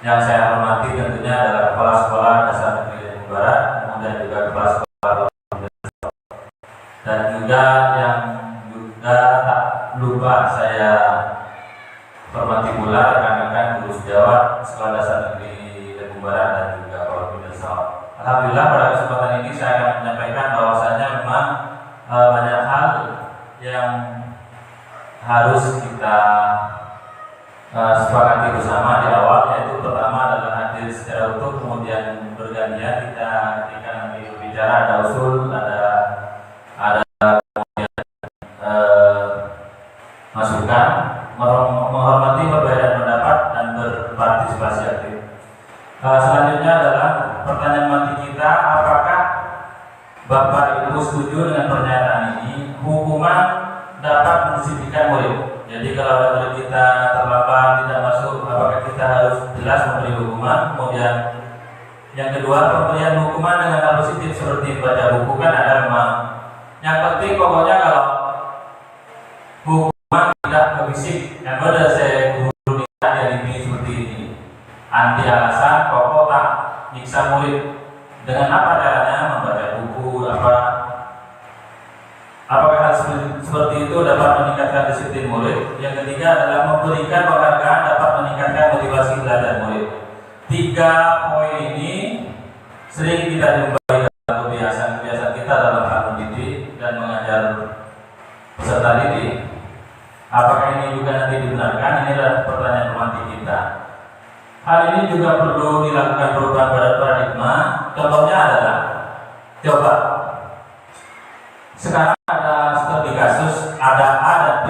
Yang saya hormati tentunya adalah Kepala Sekolah Dasar Negeri Depok Barat, kemudian juga Kepala Sekolah dan juga yang juga tak lupa saya hormati pula rekan-rekan guru sejawat Sekolah Dasar Negeri Depok Barat dan juga para pemirsa. Alhamdulillah pada kesempatan ini saya akan menyampaikan bahwasanya memang banyak hal yang harus kita sepakati bersama di awal, yaitu pertama adalah hadir secara utuh, kemudian bergantian kita ketika nanti berbicara ada usul, ada kemudian masukan, menghormati perbedaan pendapat dan berpartisipasi aktif. Selanjutnya adalah pertanyaan mati kita, apakah Bapak Ibu setuju dengan pernyataan ini? Hukuman dapat mendisiplinkan murid. Jadi kalau ada murid kita terlambat tidak masuk, apakah kita harus jelas memberi hukuman? Kemudian yang kedua, pemberian hukuman dengan hal positif seperti baca buku kan ada memang. Yang penting pokoknya kalau hukuman tidak berbisik, yang ada saya guru tidak jadi seperti ini. Anti alasan, pokok tak nyiksa murid. Dengan apa caranya? Membaca buku, apakah hal seperti itu dapat meningkatkan disiplin murid? Yang ketiga adalah memberikan penghargaan dapat meningkatkan motivasi belajar murid. 3 poin ini sering kita jumpai dalam kebiasaan kita dalam hal mendidik dan mengajar peserta didik. Apakah ini juga nanti dibenarkan? Ini adalah pertanyaan romantis kita. Hal ini juga perlu dilakukan perubahan pada paradigma. Contohnya adalah, coba sekarang ada studi kasus, ada A dan B.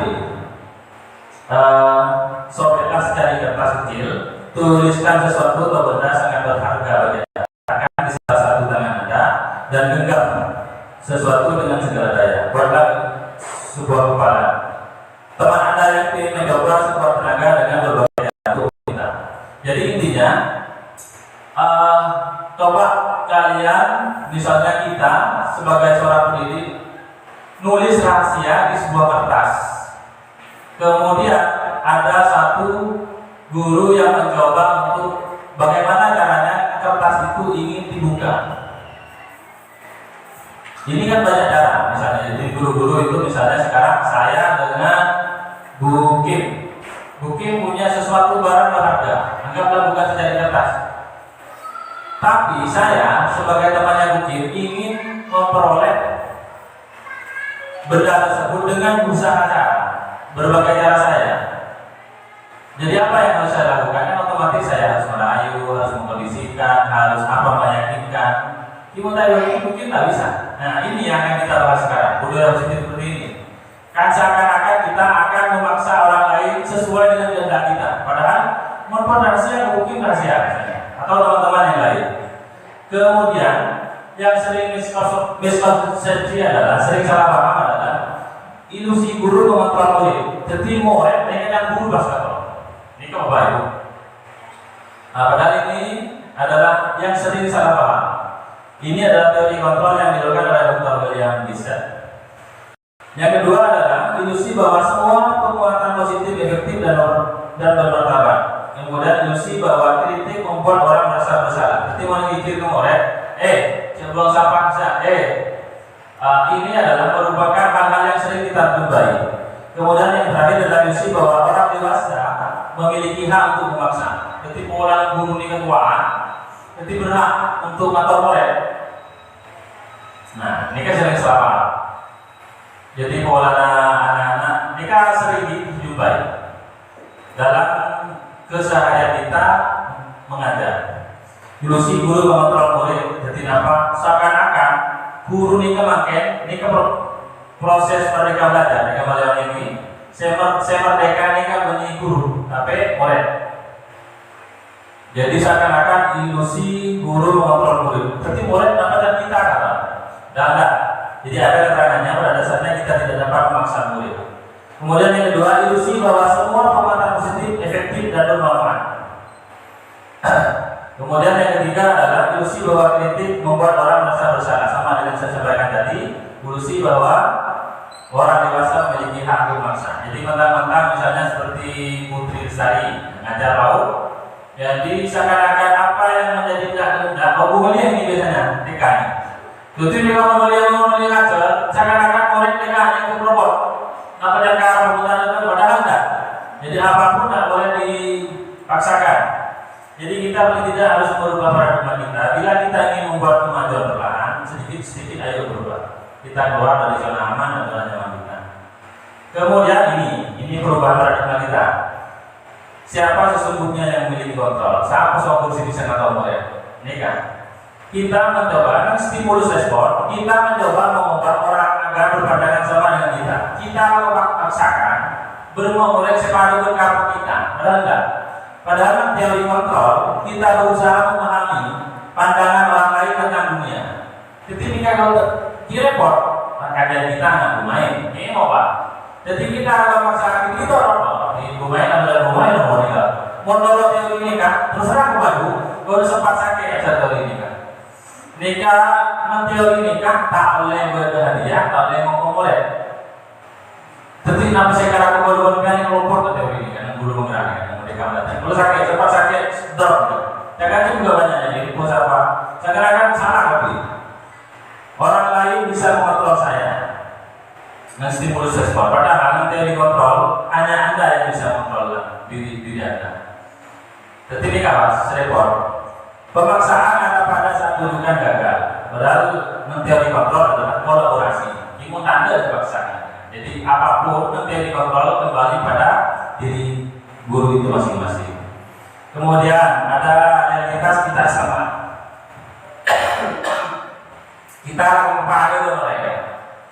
Sobeklah secari kertas kecil, tuliskan sesuatu atau benda sangat berharga bagi Anda, akan di salah satu tangan Anda dan genggam sesuatu dengan segala daya. Buatlah sebuah kepala. Teman Anda yang ingin mencoba sebuah tenaga dengan berbagai untuk kita. Jadi intinya, coba kalian, misalnya kita sebagai seorang pendidik, nulis rahasia di sebuah kertas. Kemudian ada satu guru yang mencoba untuk bagaimana caranya kertas itu ingin dibuka. Ini kan banyak cara. Misalnya jadi guru-guru itu, misalnya sekarang saya dengan Bu Kim. Bu Kim punya sesuatu barang berharga, anggaplah bukan secari kertas. Tapi saya sebagai temannya Bu Kim ingin memperoleh benda tersebut dengan usaha cara, berbagai cara saya. Jadi apa yang harus saya lakukan? Kan otomatis saya harus merayu, harus mengkondisikan, harus apa meyakinkan. Dimulai mungkin tak bisa. Nah ini yang akan kita bahas sekarang. Budaya positif seperti ini. Kan seakan-akan kita akan memaksa orang lain sesuai dengan kehendak kita. Padahal menurut rahasia mungkin rahasia atau teman-teman yang lain. Kemudian yang sering miskonsepsi adalah, sering salah paham adalah ilusi guru mengontrol murid. Jadi murid pengen guru basketball. Ini kok Bapak Ibu. Padahal ini adalah yang sering salah paham. Ini adalah teori kontrol yang dilakukan oleh Dr. William Gissel. Yang kedua adalah ilusi bahwa semua penguatan positif efektif dan bermartabat. Kemudian ilusi bahwa kritik membuat orang merasa bersalah. Jadi mau ngikir ke murid, sebelum sapa ini adalah merupakan hal-hal yang sering kita jumpai. Kemudian yang terakhir adalah ilusi bahwa orang dewasa memiliki hak untuk memaksa. Jadi pengelolaan guru ini ketuaan, jadi berhak untuk ngatur murid. Nah, ini kan sering salah. Jadi pengelolaan anak-anak ini kan sering dijumpai dalam keseharian kita mengajar. Ilusi guru mengontrol murid. Jadi apa? Seakan-akan guru ini kemakan, ini ke proses merdeka belajar, merdeka belajar ini. Saya merdeka ini kan menjadi guru, tapi murid. Jadi seakan-akan ilusi guru mengontrol murid. Jadi murid dapat kita kata, dan jadi ada keterangannya pada dasarnya kita tidak dapat memaksa murid. Kemudian yang kedua, ilusi bahwa semua penguatan positif efektif dan bermanfaat. Kemudian yang ketiga adalah ilusi bahwa kritik membuat orang merasa bersalah, sama dengan saya sampaikan tadi, ilusi bahwa orang dewasa memiliki hak untuk memaksa. Jadi mentang-mentang misalnya seperti Putri Lestari ngajar laut, Jadi seakan-akan apa yang menjadi tidak hubungannya ini biasanya TK ini. Jadi kalau memulia aja, seakan-akan murid TK itu robot. Apa yang cara pembuatan itu padahal enggak. Jadi apapun tidak boleh dipaksakan. Jadi kita paling tidak harus merubah paradigma kita. Bila kita ingin membuat kemajuan perlahan, sedikit-sedikit ayo berubah. Kita keluar dari zona aman dan zona nyaman kita. Kemudian ini perubahan paradigma kita. Siapa sesungguhnya yang memiliki kontrol? Siapa soal kursi bisa atau boleh? Ini kan kita mencoba stimulus respon. Kita mencoba mengubah orang agar berpandangan sama dengan kita. Kita memaksakan bermulai separuh berkata kita. Padahal enggak. Padahal teori kontrol kita berusaha memahami pandangan orang lain tentang dunia. Ketika kalau direpot, maka kita nggak bermain. Ini mau apa? Jadi kita memaksakan itu apa? Di bermain adalah bermain mau tidak. Menurut teori ini kan, terus terang kembali, kalau sempat sakit ya teori ini kan. Nikah teori nikah tak boleh berhadiah, tak boleh ngomong-ngomong. Jadi nama sekarang kebaruan yang kelompok ke teori ini kan, yang dulu menggerakkan, yang mereka melihatnya. Kalau sakit, cepat sakit, drop. Jangan juga banyak jadi bos apa. Sekarang salah tapi orang lain bisa mengontrol saya. Stimulus respon. Padahal teori kontrol hanya Anda yang bisa mengontrol diri Anda. Jadi ini kawas, repot. Pemaksaan ada pada saat tujuan gagal. Padahal teori kontrol adalah kolaborasi. Imun tanda dipaksakan. Jadi apapun teori kontrol kembali pada diri guru itu masing-masing. Kemudian ada realitas kita sama. Kita memahami mereka.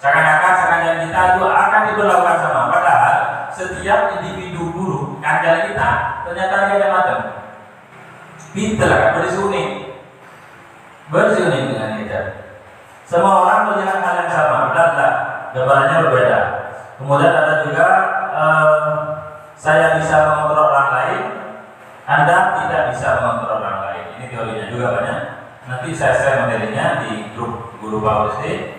Seakan-akan kita itu akan diberlakukan sama. Padahal setiap individu guru kandidat kita ternyata ada macam. Kita lah bersuni dengan kita. Semua orang melihat hal yang sama, padahal gambarannya berbeda. Kemudian ada juga saya bisa mengontrol orang lain, Anda tidak bisa mengontrol orang lain. Ini teorinya juga banyak. Nanti saya share materinya di grup guru Paulus SD.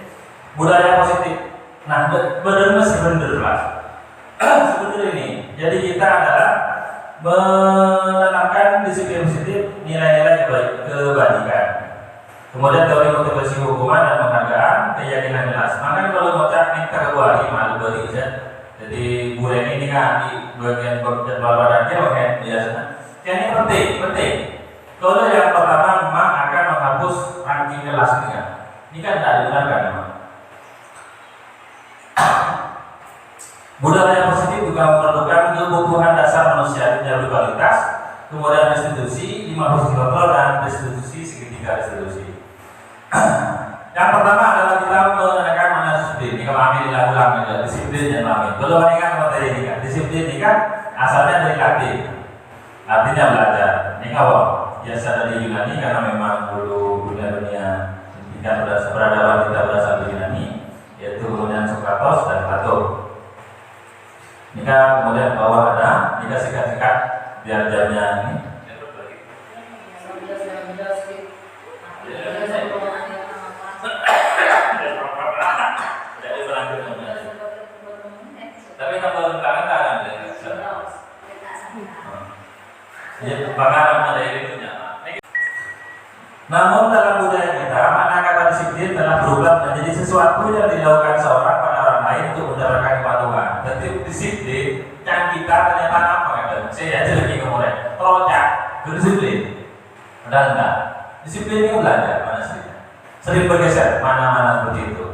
Budaya positif. Nah, benar-benar sebenarnya sebenarnya ini. Jadi kita adalah menanamkan disiplin positif, nilai-nilai kebajikan. Kemudian teori motivasi hukuman dan penghargaan, keyakinan jelas. Makanya kalau mau cak minta kategori malu beri ya. Jadi bulan ini kan di bagian jadwal badannya bagian biasa. Yang ini penting. Kalau yang pertama memang akan menghapus ranking kelas ini kan. Ini kan tidak dibenarkan memang. Budaya positif juga memerlukan kebutuhan dasar manusia yang berkualitas, kemudian restitusi, 5 posisi kontrol dan restitusi segitiga restitusi. Yang pertama adalah kita menanyakan mana disiplin. Ini kami dilakukan disiplin dan kami. Belum mengingat materi ini kan. Disiplin ini kan asalnya dari Latin, artinya belajar. Ini kawal biasa dari Yunani karena memang dulu dunia tingkat peradaban kita berasal dari Yunani, yaitu kemudian Sokrates dan Plato. Jika kemudian bawah ada, jika sikat-sikat biar jamnya ini. Tapi kalau belakang kan ada. Ya, bakaran ada itu. Namun dalam budaya kita, makna kata disiplin telah berubah menjadi sesuatu yang dilakukan seorang pada orang lain untuk mendapatkan kepatuhan. Jadi disiplin yang kita ternyata apa kan? Saya aja lagi kemudian terocak berdisiplin. Padahal enggak. Disiplin itu belajar mana sih? Sering bergeser mana-mana seperti itu.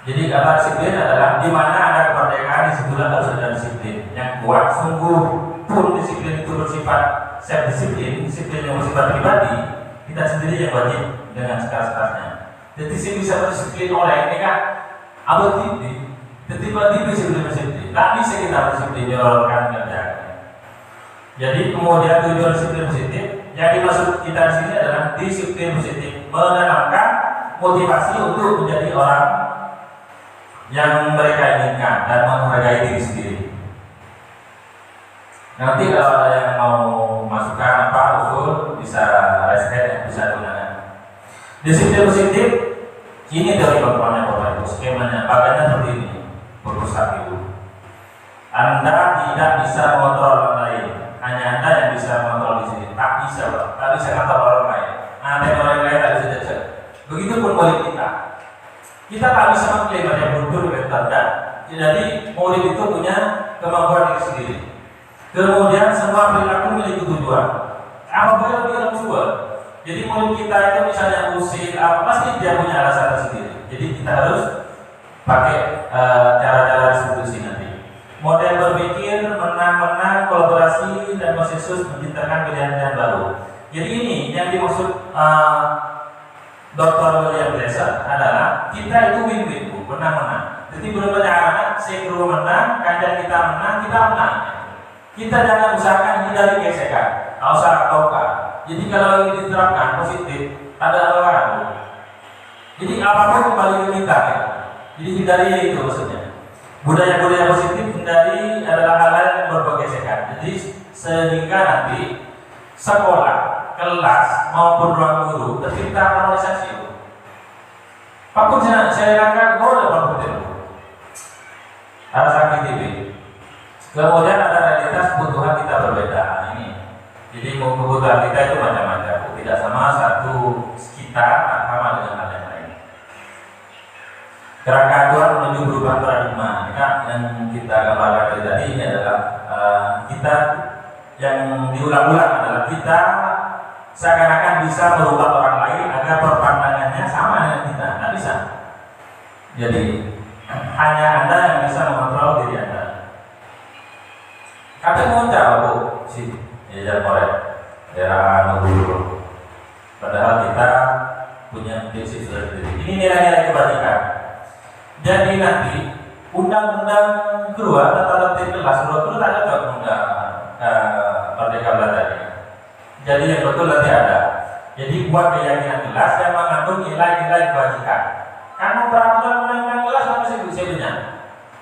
Jadi kata disiplin adalah di mana ada kemerdekaan disitulah harus ada disiplin yang kuat. Sungguh pun disiplin itu bersifat self disiplin yang bersifat pribadi, kita sendiri yang wajib dengan sekas-sekasnya. Jadi sih bisa berdisiplin oleh ini kan apa tipe? Tiba-tiba bisa berdisiplin. Tak bisa kita berdisiplin diorangkan kerjanya. Jadi kemudian tujuan disiplin positif yang dimaksud kita di sini adalah disiplin positif menanamkan motivasi untuk menjadi orang yang mereka inginkan dan menghargai diri sendiri. Nanti kalau ada yang mau masukkan apa usul bisa respect, bisa gunakan. Disiplin positif ini teori kontrolnya Bapak Ibu. Skemanya bagiannya seperti ini. Berusaha dulu. Anda tidak bisa mengontrol orang lain, hanya Anda yang yang bisa mengontrol di sini. Tak bisa, Pak. Tak bisa kata orang lain. Ada orang lain tak bisa jajak. Begitupun murid kita. Kita tak bisa mengklaim ada mundur dan. Jadi murid itu punya kemampuan diri sendiri. Kemudian semua perilaku memiliki tujuan. Apabila dia tujuan, jadi murid kita itu misalnya usil, pasti dia punya alasan tersendiri. Jadi kita harus pakai cara-cara distribusi nanti. Model berpikir, menang-menang, kolaborasi, dan konsensus menciptakan pilihan-pilihan baru. Jadi ini yang dimaksud Dr. William Glasser adalah kita itu win-win, menang-menang. Jadi benar-benar anak, saya guru menang, kajian kita menang, kita menang. Kita jangan usahakan hindari gesekan, nggak usah taukah. Jadi kalau ini diterapkan positif, ada apa-apa. Jadi apapun kembali ke kita. Ya. Jadi hindari itu maksudnya. Budaya-budaya positif hindari adalah hal yang bergesekan. Jadi sehingga nanti sekolah, kelas maupun ruang guru tercipta harmonisasi. Pakun saya rangka gol dalam betul. Harus sakit ini. Kemudian ada realitas kebutuhan kita berbeda. Nah, ini. Jadi kebutuhan kita itu macam-macam. Tidak sama satu kita sama dengan hal yang lain. Kerangka acuan menuju perubahan paradigma. Yang kita gambarkan tadi ini adalah kita yang diulang-ulang adalah kita seakan-akan bisa merubah orang lain agar perpandangannya sama dengan kita. Nggak bisa. Jadi hanya Anda yang bisa mengontrol diri Anda. Kadang mengucap Bu, si ya korek, daerah Nogulu. Padahal kita punya prinsip sendiri. Ini nilai-nilai kebajikan. Jadi nanti undang-undang kedua tata tertib kelas kedua tak cocok undang Merdeka Belajar. Jadi yang betul nanti ada. Jadi buat keyakinan kelas yang mengandung nilai-nilai kebajikan. Karena peraturan undang-undang kelas apa sih sebetulnya?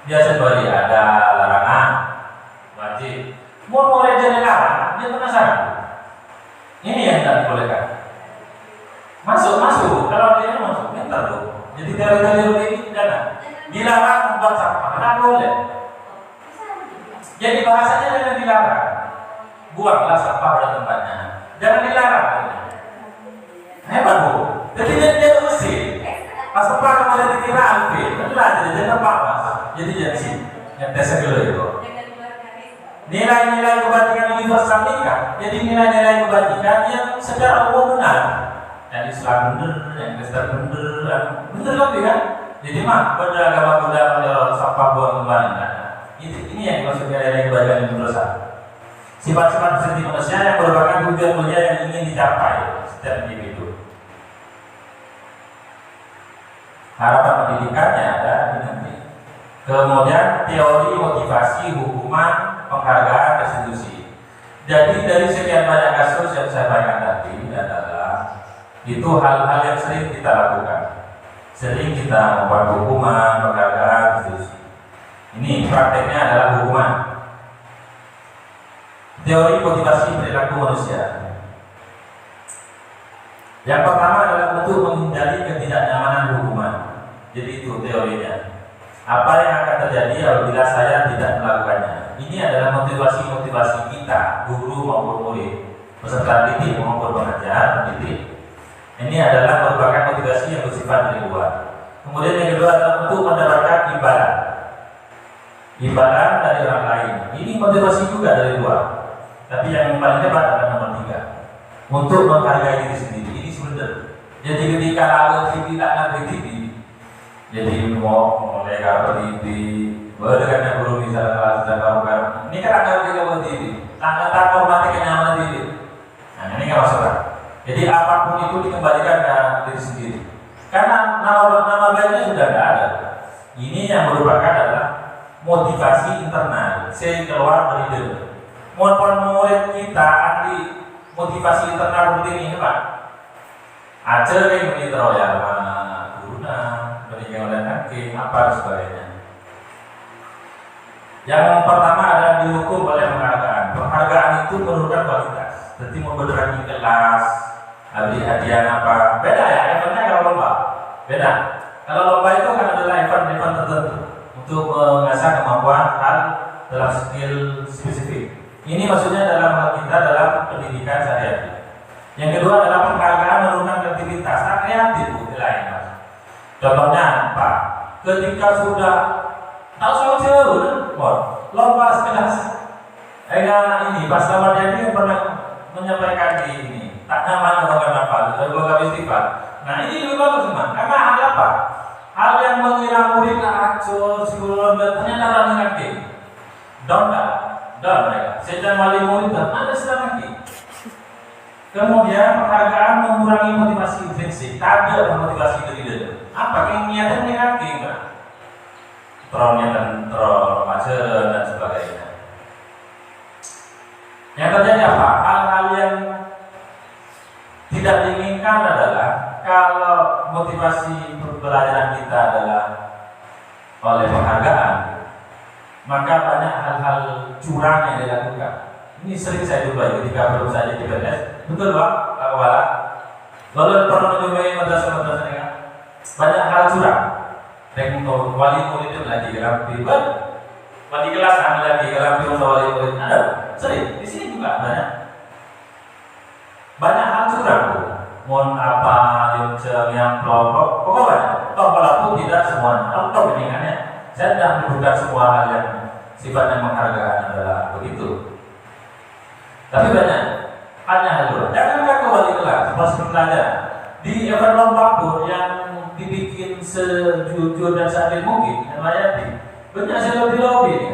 Biasa bagi ada larangan wajib. Mau jadi larang, dia penasaran. Ini yang tidak dibolehkan. Masuk. Kalau dia masuk, minta tuh. Jadi teori-teori ini jangan. Dilarang membuat sampah, tidak boleh. Jadi bahasanya jangan dilarang. Buanglah sampah pada tempatnya. Jangan dilarang. Hebat Bu. Jadi dia usir. Pas sampah kemudian dikira alfi. Betul jadi apa mas? Jadi yang tes dulu itu. Nilai-nilai kebajikan universal nikah. Jadi nilai-nilai kebajikan yang secara umum benar. Yang Islam benar, yang Kristen benar lebih kan? Jadi beragama Buddha menjual sampah buang kembali. Ini yang maksudnya nilai kebajikan universal. Sifat-sifat seni manusia yang merupakan tujuan mulia yang ingin dicapai setiap individu. Harapan pendidikannya ada di nanti. Kemudian teori motivasi, hukuman, penghargaan, restitusi. Jadi dari sekian banyak kasus yang saya bayangkan tadi adalah itu hal-hal yang sering kita lakukan. Sering kita membuat hukuman, penghargaan, restitusi. Ini prakteknya adalah hukuman. Teori motivasi perilaku manusia. Yang pertama adalah untuk menghindari ketidaknyamanan hukuman. Jadi itu teorinya. Apa yang akan terjadi apabila saya tidak melakukannya? Ini adalah motivasi-motivasi kita, guru maupun murid, peserta didik maupun pengajar, pendidik. Ini adalah merupakan motivasi yang bersifat dari luar. Kemudian yang kedua adalah untuk mendapatkan imbalan. Imbalan dari orang lain. Ini motivasi juga dari luar. Tapi yang paling hebat adalah nomor 3. Untuk menghargai diri sendiri. Ini sebenarnya. Jadi ketika lalu TV tak ngerti TV. Jadi mau mulai kartu TV. Berdekatnya guru misalnya kelas dan kamu. Ini kan ada juga buat TV. Tak hormati kenyamanan TV. Nah ini kan maksudnya. Jadi apapun itu dikembalikan ke diri sendiri. Karena nama baiknya sudah tidak ada. Ini yang merupakan adalah motivasi internal. Saya keluar dari diri. Mohon murid kita ahli motivasi internal seperti ini Pak. Aja yang menitro ya mana guna, meninggal oleh kaki, apa dan sebagainya. Yang pertama adalah dihukum oleh penghargaan. Penghargaan itu menurunkan kualitas. Jadi memberi kelas, beli hadiah apa? Beda ya, eventnya kalau lomba. Beda. Kalau lomba itu kan adalah event-event tertentu untuk mengasah kemampuan hal dalam skill spesifik. Ini maksudnya dalam hal kita adalah Yang kedua adalah penghargaan menurunkan kreativitas, tak kreatif lain mas. Contohnya apa? Ketika sudah tahu soal jauh, lomba sekelas, ini pas Ramadhan ini pernah menyampaikan di ini, tak nyaman atau kenapa, lembaga festival. Nah ini lebih bagus teman, karena hal apa? Hal yang mengira murid acur, psikolog, ternyata tak mengerti. Down mereka. Sejak wali murid ada sedang lagi. Kemudian penghargaan mengurangi motivasi intrinsik, tak ada motivasi diri. Apa yang niatan negatif kan? Niatan macet dan sebagainya. Yang terjadi apa? Hal-hal yang tidak diinginkan adalah kalau motivasi pembelajaran kita adalah oleh penghargaan, maka banyak hal-hal curang yang dilakukan. Ini sering saya jumpai ketika belum saya jadi PNS. Betul Pak Kepala? Lalu pernah menjumpai madrasah-madrasah ini kan? Banyak hal curang. Untuk wali murid itu lagi dalam pribad, wali kelas lagi dalam pribad wali murid ada. Sering di sini juga banyak hal curang. Mohon apa yang kelompok, pokoknya walaupun tidak semuanya. Kalau ini kan ya, saya tidak menyebutkan semua hal yang sifatnya menghargai adalah begitu. Tapi banyak hanya hal curang. Jangan ke wali kelas, pas pelajaran di event lomba pun yang dibikin sejujur dan seadil mungkin, yang layani banyak saya lobby ini.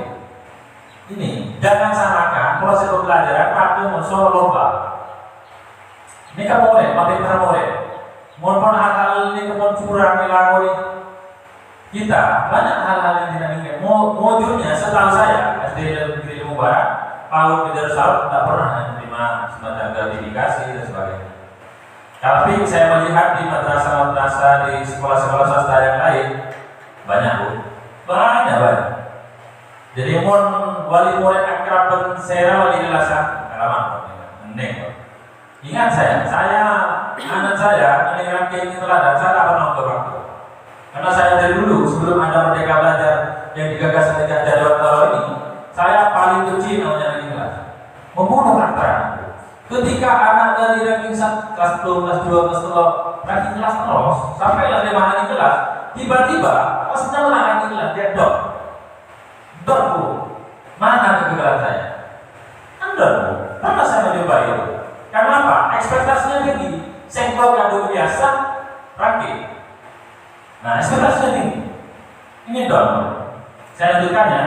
Ini jangan samakan proses pembelajaran pada musuh lomba. Ini kan boleh, pakai boleh. Mohon hal-hal ini kemudian curang dilakoni. Kita banyak hal-hal yang tidak ingin. Mojurnya setahu saya SD Negeri Ilmu Barat, PAUD di Darussalam tidak pernah menerima semacam gratifikasi dan sebagainya. Tapi saya melihat di madrasah-madrasah di sekolah-sekolah swasta yang lain banyak bu, banyak. Jadi mohon wali murid akrab dan saya wali kelasan kalaman, neng. Ingat saya anak saya ini ranking teladan, saya tak pernah ke bangku. Karena saya dari dulu sebelum ada Merdeka Belajar yang digagas oleh Jadwal Taro ini, saya paling benci namanya ranking kelas, membunuh antara. Ketika anak dari ranking 1, kelas 10, kelas 2, kelas 3, ranking kelas terus, sampai kelas 5 ranking kelas, tiba-tiba kelas 6 ranking kelas dia dot bu, mana kegagalan saya? Anda bu, pernah saya mencoba itu. Karena apa? Ekspektasinya tinggi. Sengkok kado biasa, ranking. Nah, ekspektasinya tinggi. Ini dong. Saya lanjutkan ya.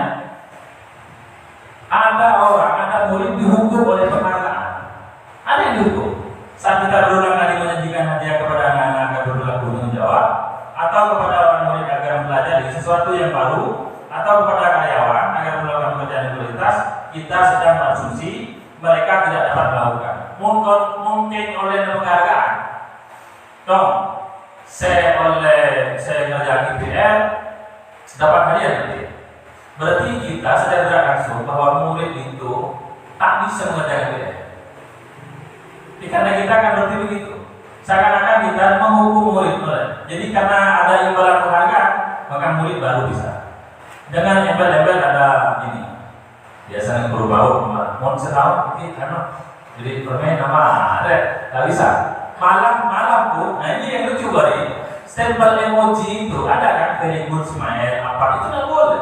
Ada murid dihukum oleh penghargaan. Ada yang dihukum. Saat kita berulang kali menyajikan hadiah kepada anak-anak agar berlaku jawab, atau kepada orang murid agar mempelajari sesuatu yang baru, atau kepada karyawan agar melakukan pekerjaan prioritas, kita sedang berasumsi mereka tidak dapat melakukan. Mungkin oleh penghargaan. Saya ngerjain IPR dapat hadiah nanti. Berarti kita sedang bergerak langsung bahwa murid itu tak bisa mengerjakan IPR. Karena kita akan berarti begitu. Seakan-akan kita menghukum murid. Jadi karena ada imbalan penghargaan, maka murid baru bisa. Dengan embel-embel ada ini. Biasanya berbau, mohon setahun karena jadi permain nama ada, tak bisa. Malam pun, nah ini yang lucu bari. Stempel emoji itu ada kan, very good smile, apa itu nggak boleh.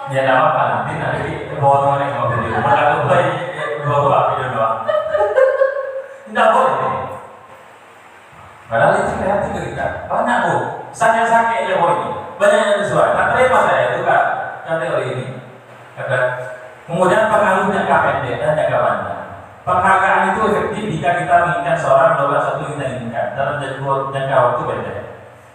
Ya tidak apa-apa, nanti bawa teman yang video. Malah aku bawa video doang. Tidak boleh. Padahal itu kreatif kita. Banyak bu, sakit-sakit ya ini. Banyak yang sesuai. Tak terima saya itu kan teori ini. Kemudian pengaruh jangka pendek dan jangka panjang. Penghargaan itu efektif jika kita menginginkan seorang melakukan sesuatu yang kita inginkan dalam jangka waktu pendek.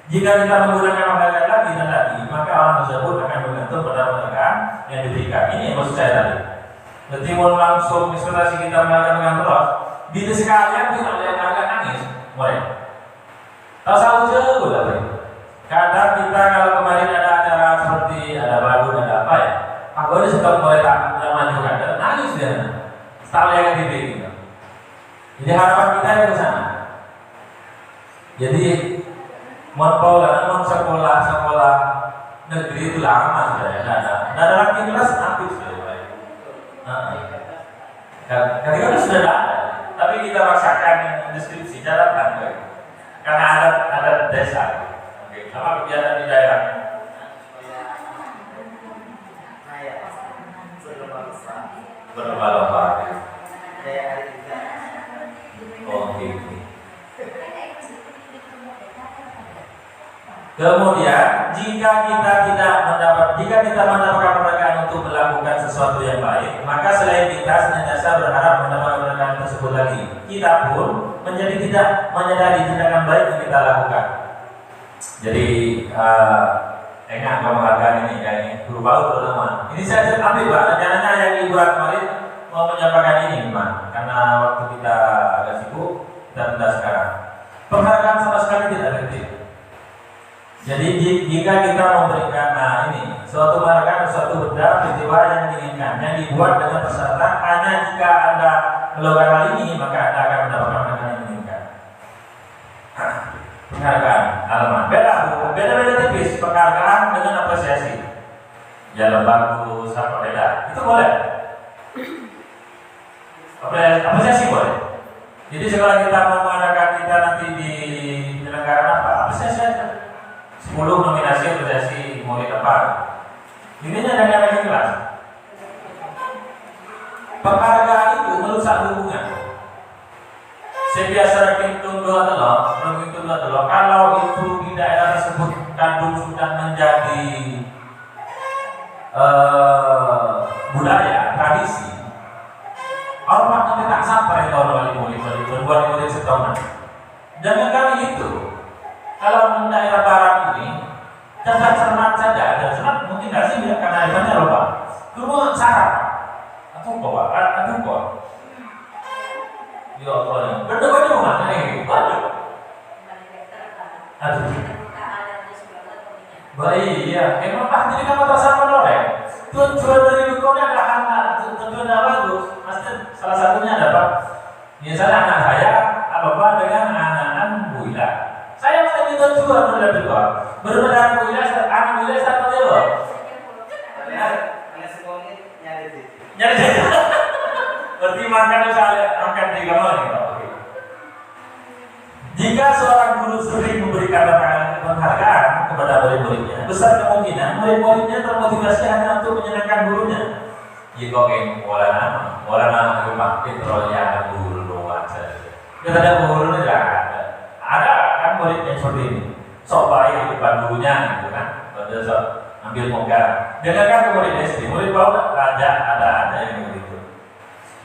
Jika kita menggunakan penghargaan lagi dan lagi, maka orang tersebut akan bergantung pada penghargaan yang diberikan. Ini yang maksud saya tadi. Jadi mau langsung ekspektasi kita menghargai dengan terus, bila sekalian tidak ada yang agak nangis, mulai. Tak selalu jauh lah. Kadang kita kalau kemarin ada acara seperti ada lagu ada apa ya, aku ini suka mulai tak maju kadang nangis dia. Style yang gitu. Jadi harapan kita yang ke sana. Jadi sekolah negeri itu lama sudah ya, ada lagi kelas aktif sudah. Ketika itu sudah ada, tapi kita paksakan deskripsi catatan, karena ada desa, sama kegiatan di daerah. Berlomba-lomba. Oke. Kemudian jika kita mendapatkan kemerdekaan untuk melakukan sesuatu yang baik, maka selain kita senantiasa berharap mendapatkan kemerdekaan tersebut lagi, kita pun menjadi tidak menyadari tindakan baik yang kita lakukan. Jadi enak penghargaan ini kayaknya guru PAUD terutama. Ini saya ambil Pak, rencananya yang liburan kemarin mau menyampaikan ini Pak, karena waktu kita agak sibuk, kita tunda sekarang. Penghargaan sama sekali tidak efektif. Jadi jika kita memberikan suatu penghargaan, suatu benda peristiwa yang diinginkan, yang dibuat dengan persyaratan hanya jika Anda melakukan hal ini maka Anda akan mendapatkan penghargaan yang diinginkan. Penghargaan, alamat beda tipis penghargaan dengan apresiasi. Jalan bagus, apa beda? Itu boleh. Apresiasi boleh. Jadi sekolah kita mau mengadakan kita nanti di penyelenggaraan apa? Apresiasi aja. 10 nominasi apresiasi murid apa? Intinya dengan kelas. Penghargaan itu merusak hubungan. Saya biasa hitung dua telur. Kalau itu di daerah tersebut kandung sudah menjadi budaya, tradisi, orang nanti tak sampai tahun murid setahunan. Jangan kali itu. Kalau daerah barat ini cermat saja, dan cermat mungkin nggak sih karena ikannya lupa. Cuma sarap atau kok. Ya Allah, berdua di rumah nih, waduh. Aduh. Baik, iya. Emang jadi kamu tersama loh ya. Tujuan dari dukunnya ada anak, tujuan bagus. Pasti salah satunya ada apa? Misalnya anak saya, apa dengan anak-anak Bu Ila. Saya masih minta juga berbeda Bu Ila, anak Bu Ila satu dewa. Nyari. Berarti makan saya angkat 3 kali. Jika seorang guru sering memberikan penghargaan kepada murid-muridnya, besar kemungkinan murid-muridnya termotivasi hanya untuk menyenangkan gurunya. Jika kayak wala nama pakai terlalu guru doang saja. Kita ada guru tidak ada kan murid yang seperti ini. Sok baik di depan gurunya gitu kan. Pada sok ambil muka. Dengarkan ke murid SD, murid bawah ada yang begitu.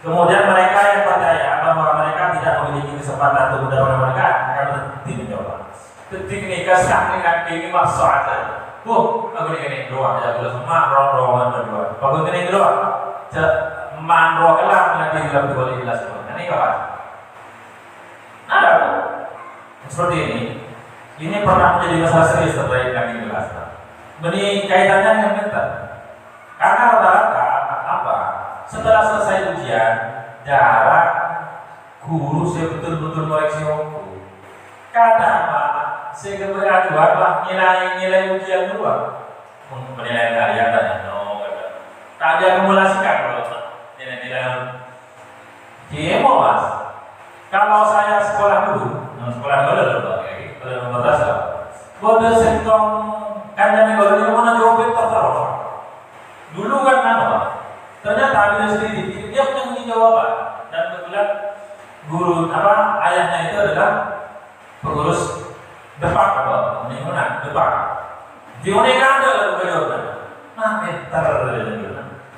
Kemudian mereka yang percaya bahwa mereka tidak memiliki kesempatan untuk mendapatkan penghargaan akan berhenti mencoba. Ketika nikah sakit ini masuk aja. Aku ini doa ya kalau semua roh berdua. Aku ini doa. Man roh kelam lagi dalam 12 tahun. Ini kawan. Ada seperti ini. Ini pernah menjadi masalah serius terkait dengan kelas. Ini kaitannya dengan mental. Karena rata-rata setelah selesai ujian, jarak guru saya betul-betul koreksi waktu. Kadang saya kebetulan nilai ujian dulu, menilai karya tadi, tak ada akumulasikan kalau nilai. Gimana mas? Kalau saya sekolah dulu nomor dasar, kode sentong kandang kalau mana jawab tertaruh. Dulu kan ternyata ambil sendiri, dia punya jawaban dan kebetulan guru ayahnya itu adalah pengurus depak depak. Dia ada lalu jawaban.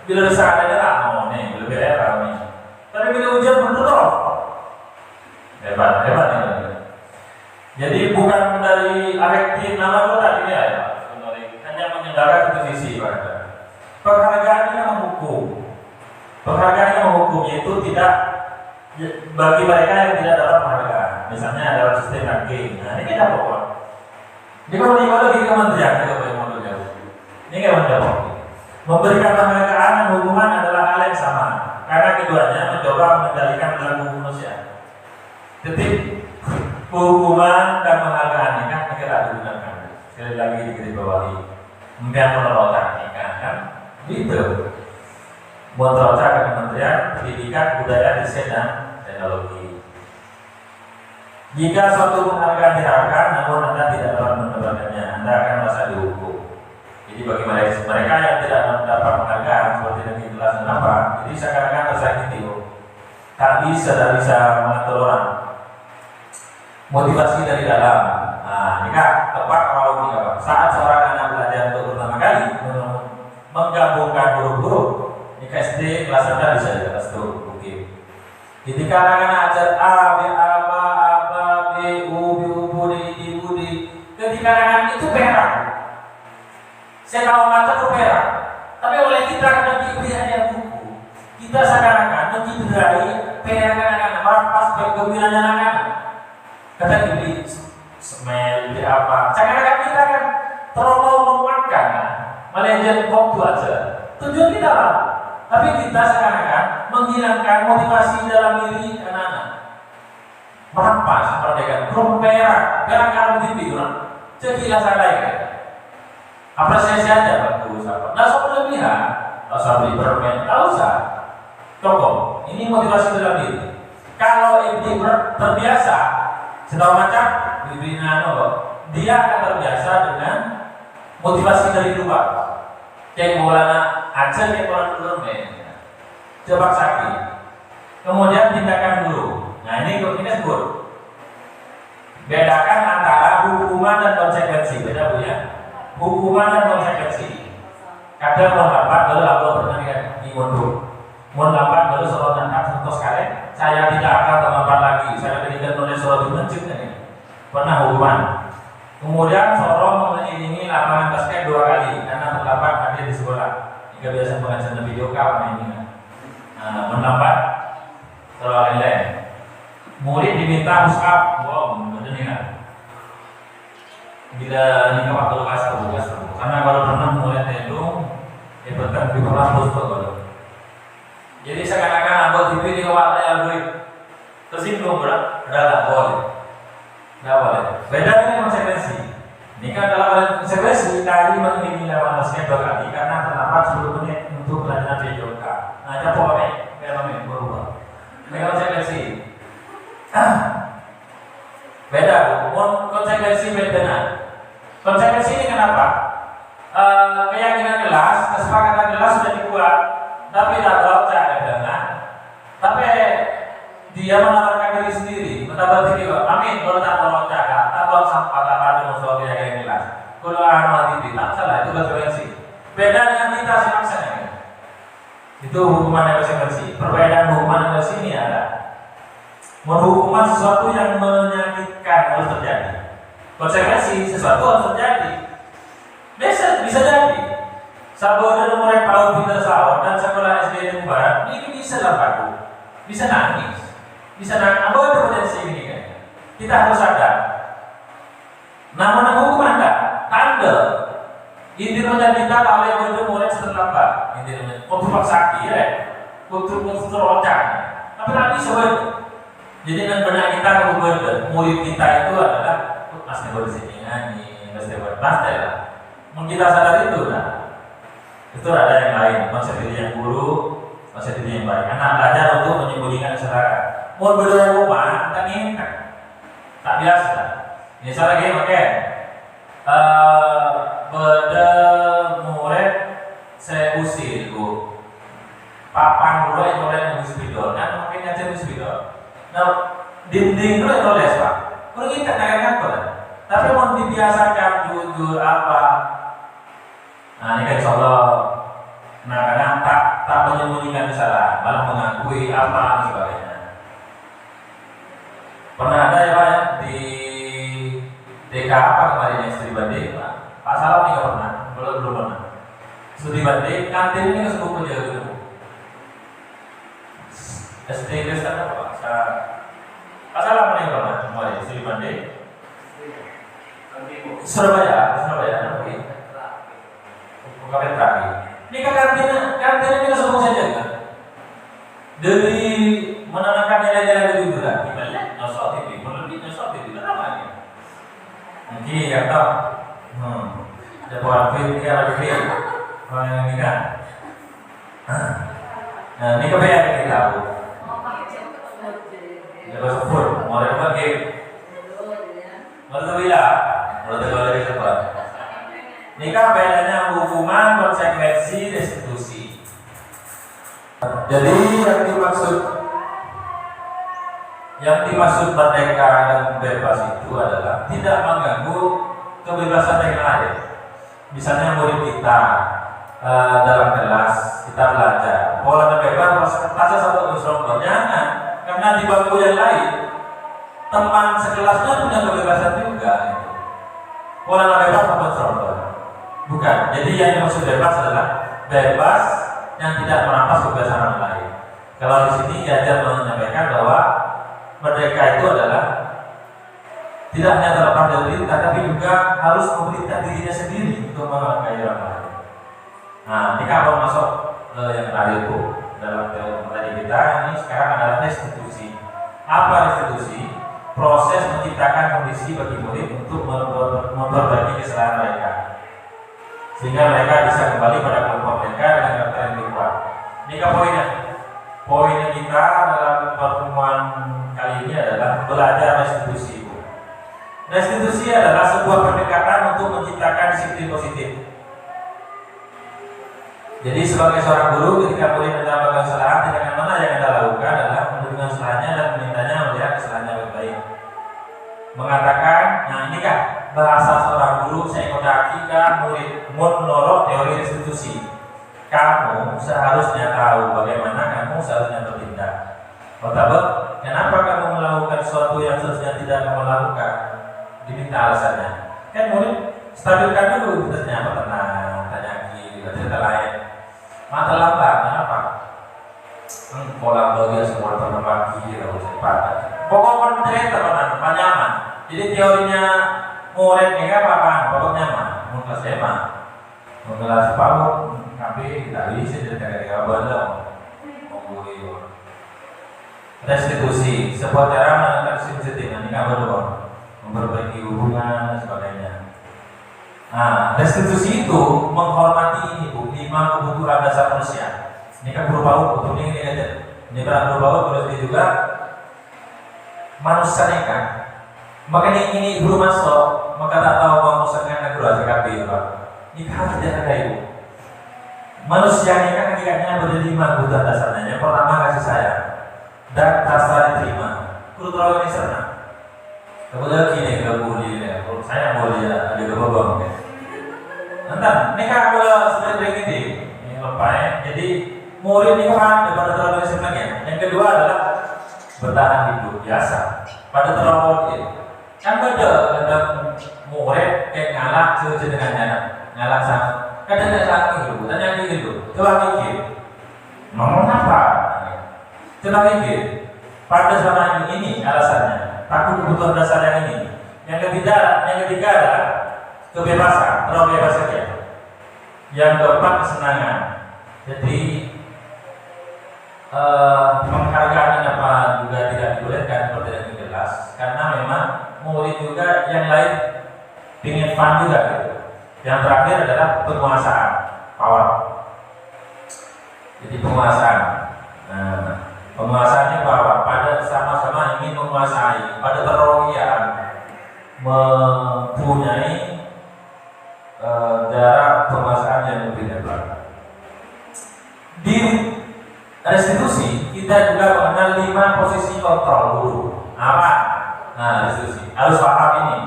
Bila sadar lebih ramai. Tapi bila ujian betul hebat ini. Jadi bukan dari afektif nama itu tadi ya, hanya mengendara satu sisi pada. Penghargaan yang menghukum yaitu tidak bagi mereka yang tidak dapat penghargaan. Misalnya dalam sistem ranking. Nah ini kita bawa. Ini kalau lagi kementerian kita boleh mau jauh. Ini nggak menjawab. Memberikan penghargaan dan hukuman adalah hal yang sama. Karena keduanya mencoba mengendalikan perilaku manusia. Ketik hukuman dan penghargaan ini kan tidak digunakan. Sekali lagi digarisbawahi. Enggak menolong kan? Gitu. Montroca ke Kementerian Pendidikan, Kebudayaan, Riset dan Teknologi. Jika suatu penghargaan diharapkan, namun Anda tidak dapat mendapatkannya, Anda akan merasa dihukum. Jadi bagi mereka yang tidak mendapat penghargaan seperti yang di kelas kenapa, jadi seakan-akan tersakiti, tak bisa mengatur orang. Motivasi dari dalam. Nah, ini Kak, tepat kalau ini saat seorang anak belajar untuk pertama kali menggabungkan huruf-huruf, ini SD kelas rendah bisa di kelas itu, oke. Ketika anak-anak ajar A, B, A, B, U, B, U, B, D, D, U, D, ketika anak-anak itu perak. Saya tahu mata itu perak, tapi oleh kita karena diberi hadiah buku, kita seakan-akan mencederai perak anak-anak, merampas kegembiraan anak-anak. Kata diberi smell, diberi apa? Seakan-akan kita kan terlalu menguatkan, manajer waktu aja. Tujuan kita apa? Tapi kita seakan-akan menghilangkan motivasi dalam diri anak-anak. Merampas kemerdekaan, perak kamu diberi, cekilah saya kan. Apresiasi aja bagus apa? Nggak usah berlebihan, nggak usah beli permen, nggak usah. Contoh, ini motivasi dalam diri. Kalau ibu terbiasa, sedang macam diberi dia akan terbiasa dengan motivasi dari luar. Kayak bolana aja kayak orang permen, coba sakit. Kemudian tindakan dulu. Nah ini sebut. Bedakan antara hukuman dan konsekuensi, beda Bu ya. Hukuman dan konsekuensi. Kadang mau lambat kalau lapor pernah dimundur. Mau lambat kalau soal tentang contoh sekali, saya tidak akan terlambat lagi. Saya berikan oleh soal dimenjut ini. Pernah hukuman. Kemudian Sorong mengiringi lapangan basket 2 kali karena terlambat hadir di sekolah. Jika biasa pengajian video kapan ini. Melambat terlalu lain. Murid diminta push-up, benar nih kan? Bila ini waktu lepas karena kalau pernah mulai tendung hebatkan di kampus tuh. Jadi seakan-akan abang TV di kawat yang gue tersinggung berat, nggak boleh. Beda dengan konsekuensi. Ini kan dalam konsekuensi kali mengiringi lawan basket 2 kali karena terlambat 10 menit untuk pelajaran PJOK. Nah, ada fenomena berubah. Ini konsekuensi. Beda, konsekuensi beda. Konsekuensi ini kenapa? Keyakinan kelas, kesepakatan kelas sudah dibuat, tapi tidak tahu cara dengan. Tapi dia menawarkan diri sendiri, menambah diri. Amin. Kalau tak tahu cara, tak tahu sampah, tak ada musuh keyakinan kelas. Kalau ahmad itu tak salah, itu konsekuensi. Beda dengan kita silaksana. Itu hukuman konsekuensi. Perbedaan hukuman dari sini ada. Menghukuman sesuatu yang menyakitkan harus terjadi. Konsekuensi sesuatu harus terjadi. Bisa jadi. Saboda nomor PAUD Pinter Sawah dan sekolah SD di Barat ini bisa laku, bisa nangis, apa ada potensi ini kan? Kita harus sadar. Namun hukuman tanda. Intinya kita kalau yang itu mulai terlambat. Intinya untuk sakit ya, untuk terocak. Tapi nanti sebenarnya. Jadi dengan benar kita murid kita itu adalah pasti bersini nyanyi, pasti berpasti lah. Mungkin kita sadar itu lah. Itu ada yang lain, konsep diri yang buruk, konsep diri yang baik. Anak belajar untuk menyembunyikan masyarakat. Mau berdua rumah, tak ingin tak biasa. Misalnya lagi, oke. Pada murid saya usir bu. Papan dulu yang oleh muspidol, kan mungkin aja muspidol. Nah, dinding itu yang oleh pak. Kalau kita kagak kan, tapi mau dibiasakan jujur apa. Nah ini kan insyaallah. Nah kadang tak menyembunyikan kesalahan, malah mengakui apa dan sebagainya. Pernah ada ya Pak ya di TK apa kemarin yang studi banding? Pak Salam nih nggak pernah, belum pernah. Studi banding, kantin ini sebut menjaga dulu. SD Kristen apa Pak? Pak Salam nih pernah kemarin studi banding. Surabaya, oke. Bukan terakhir. Ini kan kantin ini semua saja kan. Dari menanamkan nilai-nilai kejujuran, gimana? Nasab itu, menurut nasab itu namanya. Mungkin ya tahu. Ada buat film dia lagi orang yang ini kan. Nah, ini kebayang kita tahu. Ya sebut, mau apa game? Mau bilang, mau lagi cepat. Nikah bedanya hukuman, konsekuensi, restitusi. Jadi yang dimaksud merdeka dan bebas itu adalah tidak mengganggu kebebasan yang lain. Misalnya murid kita dalam kelas kita belajar, pola bebas kertasnya satu unsur jangan, karena di bangku yang lain teman sekelasnya punya kebebasan juga. Pola bebas apa contoh? Bukan. Jadi yang dimaksud bebas adalah bebas yang tidak merampas kebebasan orang lain. Kalau di sini Ganjar menyampaikan bahwa merdeka itu adalah tidak hanya terlepas dari perintah, tapi juga harus memerintah dirinya sendiri untuk melangkahi orang lain. Nah, ini kalau masuk yang terakhir Bu, dalam teori kita ini sekarang adalah restitusi. Apa restitusi? Proses menciptakan kondisi bagi murid untuk memperbaiki kesalahan mereka, sehingga mereka bisa kembali pada kelompok mereka dengan karakter yang lebih kuat. Ini ke poinnya. Poinnya kita dalam pertemuan kali ini adalah belajar restitusi. Restitusi adalah sebuah pendekatan untuk menciptakan disiplin positif. Jadi sebagai seorang guru, ketika murid melakukan kesalahan, tindakan mana yang Anda lakukan adalah mendengar kesalahannya dan memintanya melihat kesalahannya baik-baik. Mengatakan, nah ini kan bahasa seorang guru, saya kodaki murid menurut teori restitusi. Kamu seharusnya tahu bagaimana kamu seharusnya bertindak. Pertama, kenapa kamu melakukan sesuatu yang seharusnya tidak kamu lakukan? Diminta alasannya. Kan murid stabilkan dulu, ternyata tenang, tanya lagi, cerita lain. Mata lambat, kenapa? Pola bagian semua terbagi, kalau cepat. Pokoknya cerita apa nyaman. Jadi teorinya murid ini kan apa nyaman. Mungkin SMA, menggelas PAUD, tapi tidak bisa cerita ketika bandel. Restitusi, sebuah cara menentukan restitusi. Nanti kamu dong memperbaiki hubungan dan sebagainya. Nah, restitusi itu menghormati ini Bu, 5 kebutuhan dasar manusia. Ini kan berupa butuh ini aja. Ini berupa berarti juga manusia kan. Makanya ini guru masuk, maka tak tahu manusia guru ACKB Pak. Ini harus dijaga Ibu. Manusia ini kan hakikatnya ada 5 kebutuhan dasarnya. Yang pertama kasih sayang dan rasa diterima. Guru terlalu ini senang. Kemudian gini ke Bu ini, saya mau lihat ada kebabang ya. Nanti, ini kan kalau seperti ini, ini lepas. Jadi murid ini kan daripada terlalu senangnya. Yang kedua adalah bertahan hidup biasa. Pada terlalu ini, kan ada murid kayak ngalah dengan ngalah sama. Kadang tidak lagi gitu, tanya lagi gitu. Coba mikir, ngomong apa? Coba mikir. Pada zaman ini alasannya. Takut kebutuhan dasar yang ini. Yang ketiga adalah kebebasan, terlalu bebas saja. Yang keempat kesenangan. Jadi penghargaan apa juga tidak dibolehkan seperti yang jelas, karena memang murid juga yang lain ingin fun juga gitu. Yang terakhir adalah penguasaan, power. Jadi penguasaan. Nah, penguasaan ini power. Pada sama-sama ingin menguasai, pada terogian mempunyai jarak penguasaan yang lebih lebar. Di restitusi kita juga mengenal 5 posisi kontrol dulu. Apa? Nah, restitusi harus paham ini.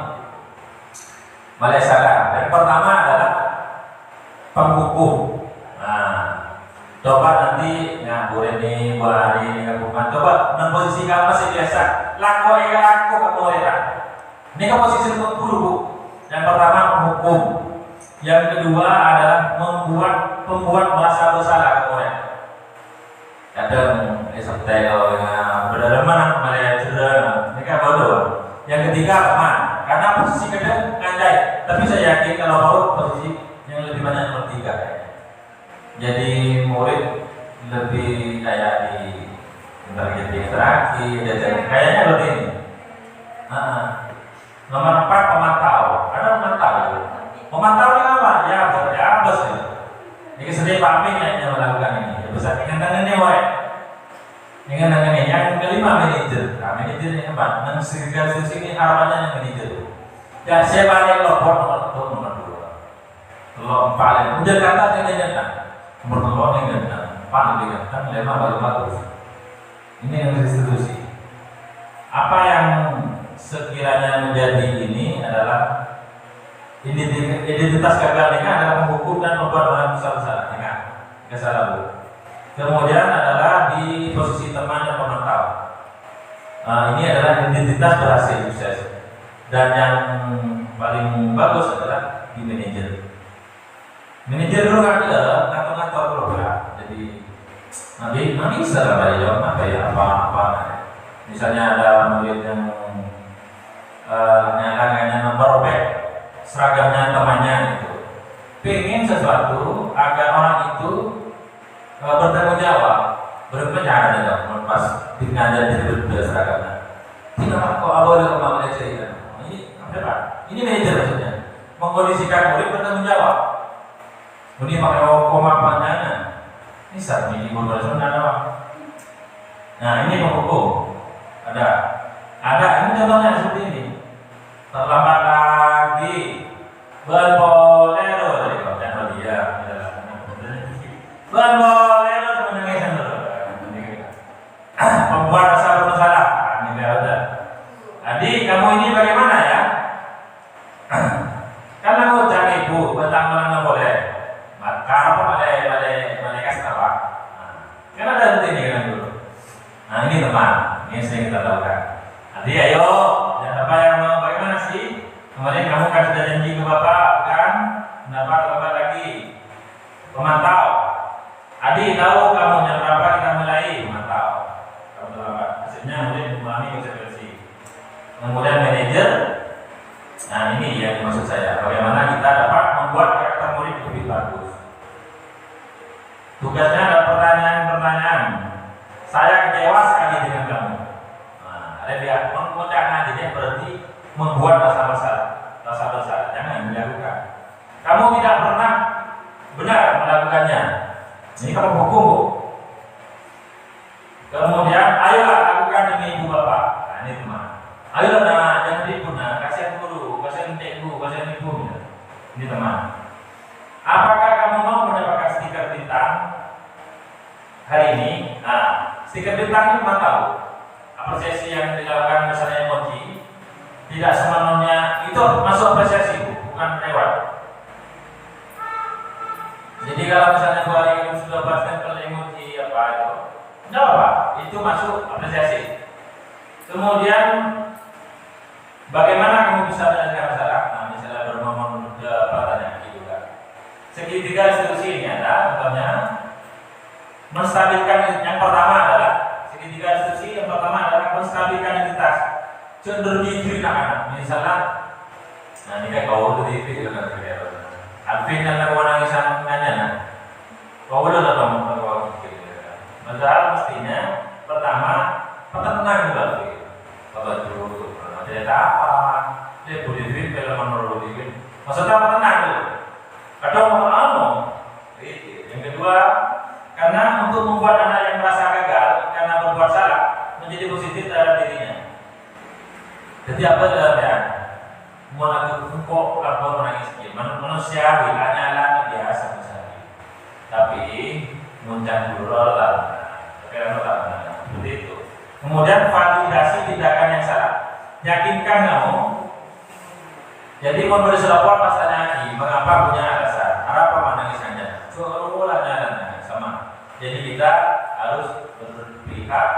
Malaysia. Yang pertama adalah penghukum. Nah, coba nanti Bu Reni, Bu Ari, hukuman. Coba posisi kamu masih biasa. Laku kamu ya. Ini kan posisi dulu Bu. Yang pertama menghukum. Yang kedua adalah pembuat merasa bersalah kamu ya. Kadang esotelo berada mana Malaysia cedera. Ini kan bodoh. Yang ketiga teman. Karena posisi kedua ngandai, tapi saya yakin kalau mau posisi yang lebih banyak nomor 3 jadi murid lebih kayak di interaksi, kayaknya lebih ini. Nomor 4 pemantau. Ada pemantau ini apa? Ya bos ya. Ini sendiri Pak Amin yang melakukan ini. Ya besar ingatkan ini wae. Yang kelima manajer. Nah, manajer ini apa? Segregasi ini harapannya yang manajer. Ya saya paling nomor dua. Kalau paling udah kata dengan nomor dua dengan paling dengan lima baru bagus. Ini yang institusi. Apa yang sekiranya menjadi ini adalah identitas gagal nikah adalah menghukum dan membuat orang besar-besar nikah. Salah bu. Kemudian adalah di posisi teman dan pemantau. Ini adalah identitas berhasil sukses. Dan yang paling bagus adalah di manajer. Manajer dulu kan kantor-kantor program. Jadi nanti bisa lah jawab apa ya apa. Misalnya ada murid yang nyatanya merobek seragamnya temannya itu. Pengen sesuatu agar orang itu bertanggung jawab, berpenjara dong, pas ngajar jadi berbeda seragamnya. Tidak kok awal dalam mengajar cerita. Ini apa? Ini manajer maksudnya. Mengkondisikan murid bertanggung jawab. Ini pakai koma panjangnya. Ini saat ini berbalas ada. Nah ini penghukum. Ada. Ini contohnya seperti ini. Terlambat lagi berbolero dari kota dia. Berbolero sebenarnya membuat rasa bersalah. Ini ada. Adik, kamu ini bagaimana ya? Karena ngucap ibu, betang mana boleh. Maka apa balai kasih tahu. Kan ada ini kan dulu. Nah ini teman, ini sering kita lakukan. Adik, ayo, apa yang bagaimana sih? Kemarin kamu kan sudah janji ke bapak, kan? Kenapa terlambat lagi? Pemantau. Adik tahu kamu jam berapa kita mulai? Pemantau. Kamu terlambat. Hasilnya murid memahami konsekuensi. Kemudian manajer. Nah ini yang maksud saya. Bagaimana kita dapat membuat karakter murid lebih bagus. Tugasnya ada pertanyaan-pertanyaan. Saya kecewa sekali dengan kamu. Nah, ada dia mengucapkan jadi berarti membuat rasa besar. Jangan dilakukan. Kamu tidak pernah benar melakukannya. Ini kamu hukum bu. Kemudian ayolah lakukan demi ibu bapak. Nah ini teman. Ayolah nah, jangan ribut nah, kasihan guru, kasihan ibu, kasihan ibu. Ini teman. Apakah kamu mau mendapatkan stiker bintang hari ini? Nah, stiker bintang ini cuma tahu apresiasi yang dilakukan misalnya emoji. Tidak semenunya itu masuk apresiasi bu, bukan lewat. Jadi kalau misalnya 2 hari kamu sudah buat stempel emoji apa itu, tidak apa, itu masuk apresiasi. Kemudian bagaimana kamu bisa menyelesaikan masalah? Nah, misalnya bermomen pertanyaan gitu kan. Segitiga institusi ini ada, contohnya menstabilkan. Yang pertama adalah segitiga institusi. Yang pertama adalah menstabilkan identitas. Cenderung jujur anak-anak. Misalnya, nah ini kayak kau udah di itu kan kira-kira. Alvin yang lakukan nangisan nanya, nah, kau udah datang kau gitu. Padahal mestinya pertama petenang juga gitu. Kalau dulu cerita apa, dia boleh duit kalau menurut duit. Maksudnya petenang dulu. Kadang mau gitu. Yang kedua, karena untuk membuat anak yang merasa gagal karena berbuat salah menjadi positif terhadap dirinya. Jadi apa dalamnya? Mau aku kok apa menangis dia? Manusiawi, hanya biasa misalnya. Tapi muncang dulu lah. Seperti itu. Kemudian validasi tindakan yang salah. Yakinkan kamu. Jadi memberi selapor pas tanya lagi, mengapa punya alasan? Apa menangisnya? Seolah-olah jalan sama. Jadi kita harus berpihak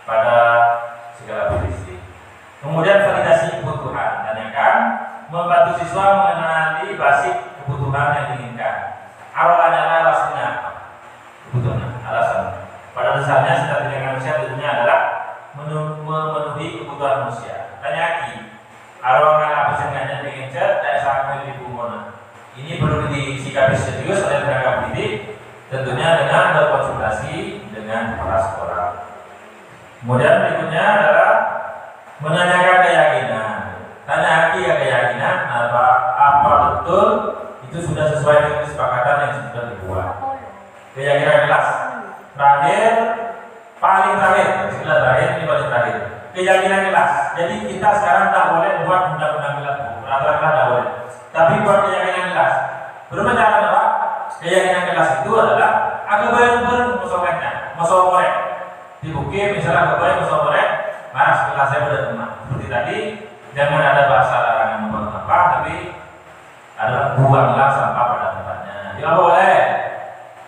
pada segala kondisi. Kemudian validasi kebutuhan, tanyakan, membantu siswa mengenali basic kebutuhan yang diinginkan. Awalnya alasannya apa? Kebutuhan, alasan. Pada dasarnya strategi manusia tentunya adalah memenuhi kebutuhan manusia. Tanya lagi, awalnya apa sengaja ingin cat, dan sangat di bumona. Ini perlu disikapi serius oleh tenaga pendidik, tentunya dengan berkonsultasi dengan para sekolah. Kemudian berikutnya adalah menanyakan keyakinan. Tanya lagi ya keyakinan apa betul itu sudah sesuai dengan kesepakatan yang sudah dibuat. Keyakinan kelas. Terakhir, paling terakhir keyakinan kelas. Jadi kita sekarang tak boleh buat undang-undang kelas, peraturan kelas tak boleh. Tapi buat keyakinan kelas. Berbicara apa? Keyakinan kelas itu adalah agak bayar musuhnya, musuh korek. Di bukit misalnya agak bayar musuh korek, maras kelasnya pada teman. Seperti tadi, jangan ada bahasa larangan membuang sampah, tapi adalah buanglah sampah pada tempatnya. Tidak boleh.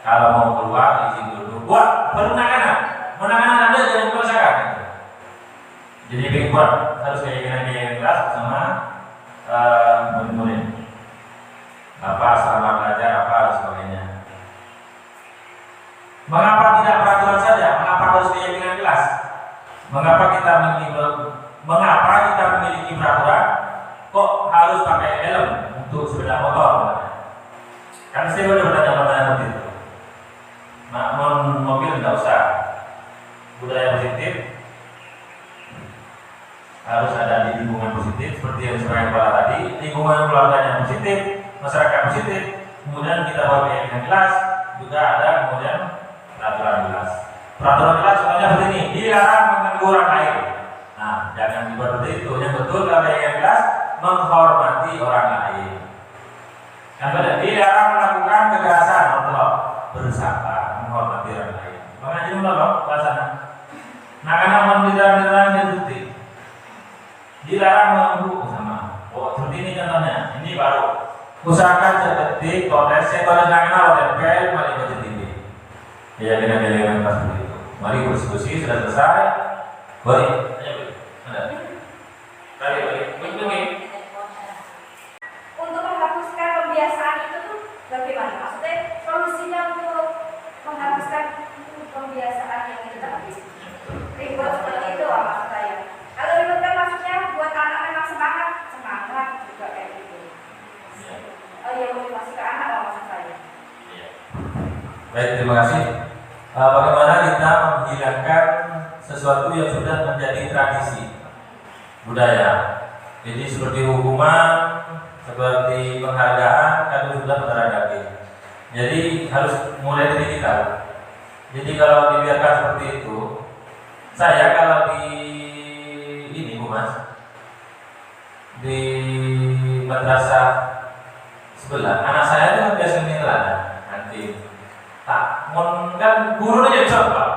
Kalau mau keluar izin dulu. Buat penanganan. Penanganan Anda jangan dipaksakan. Jadi bingkuan harus keyakinan kelas sama murid-murid. Apa salah belajar apa dan sebagainya. Mengapa tidak peraturan saja? Mengapa harus keyakinan kelas? Mengapa kita memiliki peraturan? Kok harus pakai helm untuk sepeda motor? Kan saya udah bertanya-tanya seperti itu. Mobil tidak usah. Budaya positif harus ada di lingkungan positif seperti yang disampaikan kepala tadi. Lingkungan keluarga yang positif, masyarakat positif, kemudian kita bawa keyakinan kelas, juga ada kemudian peraturan kelas. Peraturan kelas contohnya seperti ini, dilarang mengganggu orang lain. Nah, jangan dibuat seperti itu. Yang betul kalau keyakinan kelas menghormati orang lain. Yang benar, dilarang melakukan kekerasan atau bersabar, menghormati orang lain. Mengaji menolong bahasanya. Nah, karena dilarang detik. Dilarang mengganggu sama. Oh, seperti ini contohnya. Ini baru. Usahakan seperti konteks saya nasional tempel mari baca TV. Keyakinan seperti itu. Mari berdiskusi sudah selesai. Boleh. Ada. Balik. Untuk menghapuskan kebiasaan itu tuh bagaimana? Maksudnya solusinya untuk menghapuskan kebiasaan yang itu tadi. Ribut seperti itu maksud saya. Kalau ribut kan maksudnya buat anak memang semangat juga kayak gitu. Oh iya, motivasi ke anak maksud saya. Baik, terima kasih. Bagaimana kita menghilangkan sesuatu yang sudah menjadi tradisi budaya? Jadi seperti hukuman, seperti penghargaan, kan sudah mendarah daging. Jadi harus mulai dari kita. Jadi kalau dibiarkan seperti itu, saya kalau di ini Bu Mas, di madrasah sebelah, anak saya itu kan biasa nilai nanti tak kan gurunya job Pak,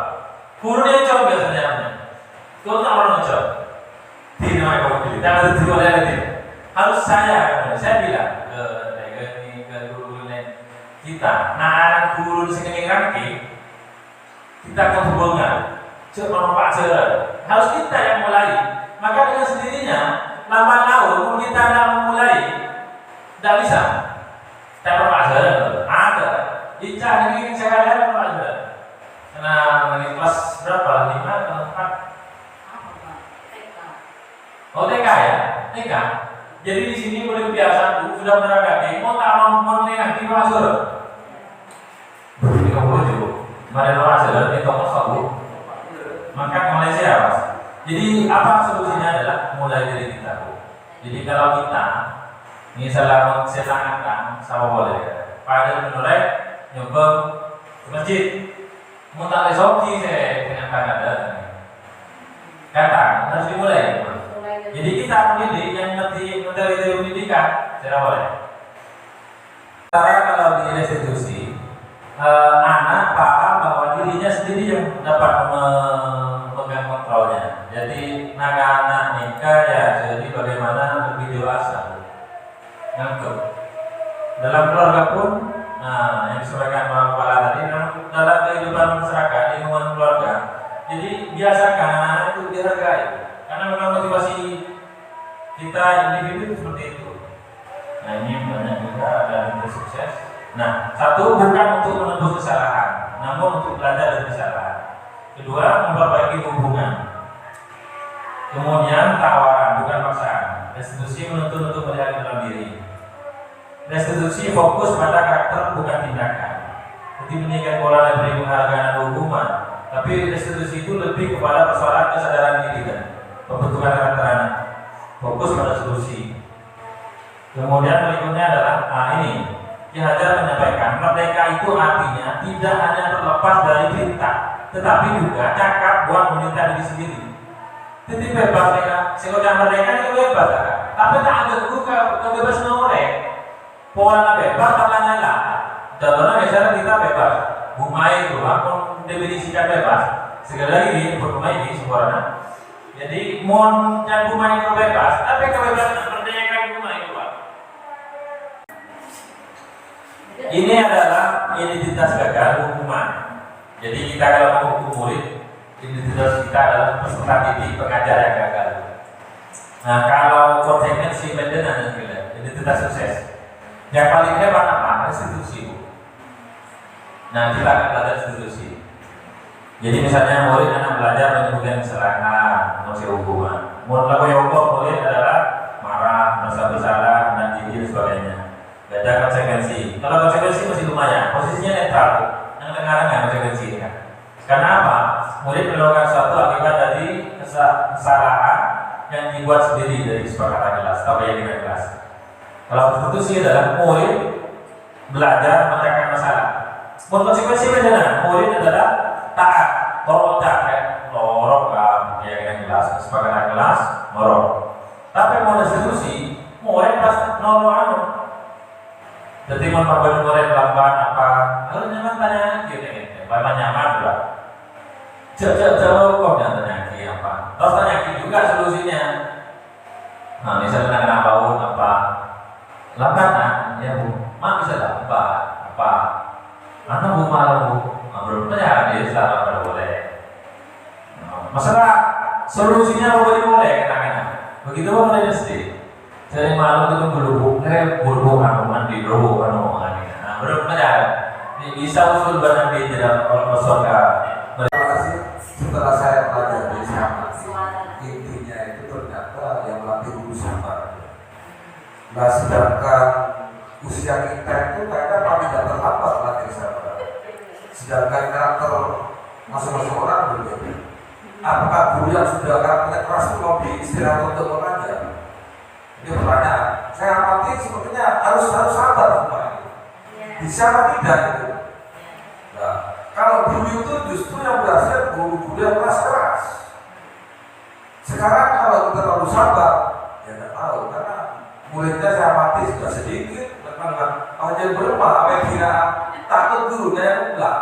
gurunya job biasanya, itu tak orang job, di nama kamu pilih, tapi itu boleh harus saya bilang ke guru kita, nah guru di sini kaki kita kehubungan, coba Pak Jalan, harus kita yang mulai, maka dengan sendirinya lambat laun kita tidak memulai, tidak bisa. Tapi Pak Jalan ada, Ica ini saya lihat Pak Jalan, karena ini kelas berapa? 5 atau 4? Oh TK ya, TK. Jadi di sini boleh biasa Bu sudah beragam, mau tak mau nanti masuk. Ini kamu juga, mari Pak Jalan itu kosong Bu. Maka Malaysia Mas. Jadi apa solusinya adalah mulai dari kita Bu. Jadi kalau kita misalnya setangan sama boleh pada menolak nyoba ke masjid mau tak lesoki saya dengan tangan kata harus dimulai. Jadi kita mendidik yang ngerti materi pendidikan cara boleh. Cara kalau di institusi anak paham bahwa dirinya sendiri yang dapat memegang kontrolnya. Jadi anak-anak nikah ya jadi bagaimana lebih dewasa ngangkup dalam keluarga pun. Nah, yang disampaikan Pak Kepala tadi dalam kehidupan masyarakat lingkungan keluarga. Jadi biasakan anak-anak itu dihargai karena memang motivasi kita individu seperti itu. Nah ini banyak juga ada yang sukses. Nah, satu bukan untuk menebus kesalahan, namun untuk belajar dari kesalahan. Kedua, memperbaiki hubungan. Kemudian tawaran, bukan paksaan. Restitusi menuntut untuk melihat dalam diri. Restitusi fokus pada karakter, bukan tindakan. Jadi meningkat pola dan beri penghargaan dan hukuman. Tapi restitusi itu lebih kepada persoalan kesadaran diri dan pembentukan karakter anak. Fokus pada solusi. Kemudian berikutnya adalah ini. Ki Hajar menyampaikan merdeka itu artinya tidak hanya terlepas dari perintah, tetapi juga cakap buat memerintah diri sendiri. Jadi bebas mereka, sekolah mereka itu bebas kan. Tapi tak ada juga kebebasan orang. Pola bebas, tangannya lah. Contohnya misalnya kita bebas, bumai itu, aku definisikan bebas. Sekali lagi bumai ini sempurna. Jadi mohon dan bumai itu bebas, tapi kebebasan memerdekakan bumai itu. Ini adalah identitas gagal hukuman. Jadi kita kalau menghukum murid, identitas kita adalah peserta didik pengajar yang gagal. Nah, kalau konsekuensi maintenance identitas sukses. Yang paling hebat apa? Restitusi. Nah, kita akan belajar restitusi. Jadi misalnya murid anak belajar menyebutkan kesalahan, masih hukuman. Murid yang hukum murid adalah marah, merasa bersalah, dan jijik dan sebagainya. Beda konsekuensi. Kalau konsekuensi masih lumayan, posisinya netral. Yang tengah-tengah konsekuensi kan. Karena apa? Murid melakukan sesuatu akibat dari kesalahan yang dibuat sendiri dari kesepakatan kelas atau keyakinan kelas. Kalau restitusi adalah murid belajar memecahkan masalah. Konsekuensi beda. Murid adalah taat, taat ya, lorok keyakinan kelas, kesepakatan kelas, lorok. Tapi mau restitusi, murid pas nolong. Jadi memperbaiki murid lambat apa? Kalau nyaman tanya gitu, apa nyaman juga. Jauh kok jangan tanya apa? Terus tanya juga solusinya. Nah, misalnya kenapa bau apa? Lambat ya bu, mak bisa lambat apa? Mana bu malam bu? Belum tanya dia salah pada boleh. Masalah solusinya boleh kena. Begitu pun mulai mesti. Jadi malam itu berhubung, berhubung mandi berhubung belum ada. Bisa usul barang di dalam surga. Terima kasih. Setelah saya pelajari sama intinya itu ternyata yang melatih guru sabar. Nah, sedangkan usia kita itu kayaknya paling tidak terlambat melatih sabar. Sedangkan karakter masing-masing orang berbeda. Apakah guru yang sudah karakternya keras itu mau diistirahat untuk mengajar? Ini pertanyaan. Saya amati sepertinya harus sabar semua ini. Bisa apa tidak itu? Nah, kalau dulu itu justru yang berhasil guru-guru yang keras. Sekarang kalau kita terlalu sabar, ya tidak tahu karena muridnya saya amati sudah sedikit. Memang ajar berapa? Apa yang kira takut gurunya yang enggak?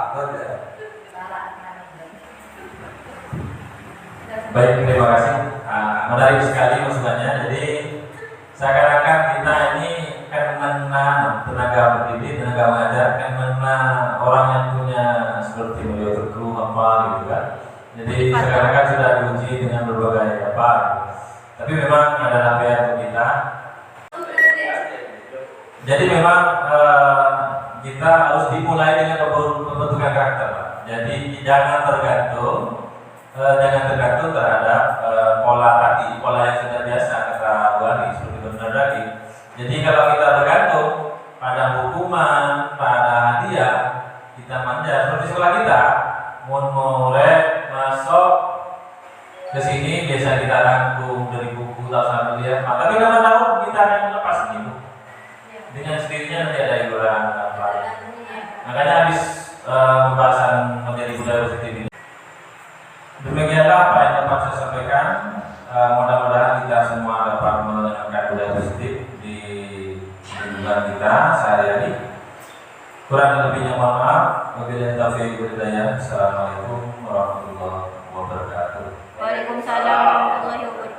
Baik, terima kasih. Menarik sekali masukannya. Jadi seakan-akan kita ini kan mengenal tenaga pendidik, tenaga mengajar, kan mengenal orang yang punya seperti beliau Teguh apa gitu kan. Jadi seakan-akan sudah diuji dengan berbagai apa. Tapi memang ada nasihat untuk kita. Jadi memang kita harus dimulai dengan pembentukan karakter. Jadi jangan tergantung terhadap pola tadi, pola yang sudah biasa kata Bu Ali seperti benar tadi. Jadi kalau kita bergantung pada hukuman, pada hadiah, kita manja seperti sekolah kita. Murid masuk ke sini biasa kita rangkum dari buku atau dia, tapi lama-lama kita akan lepas nih Bu. Dengan sendirinya nanti ada hiburan apa. Makanya habis pembahasan menjadi budaya positif ini. Demikianlah apa yang dapat saya sampaikan. Mudah-mudahan kita semua dapat mengenalkan budaya positif di lingkungan kita sehari-hari. Kurang lebihnya mohon maaf. Wabillahi taufiq wal hidayah. Assalamualaikum warahmatullahi wabarakatuh. Waalaikumsalam.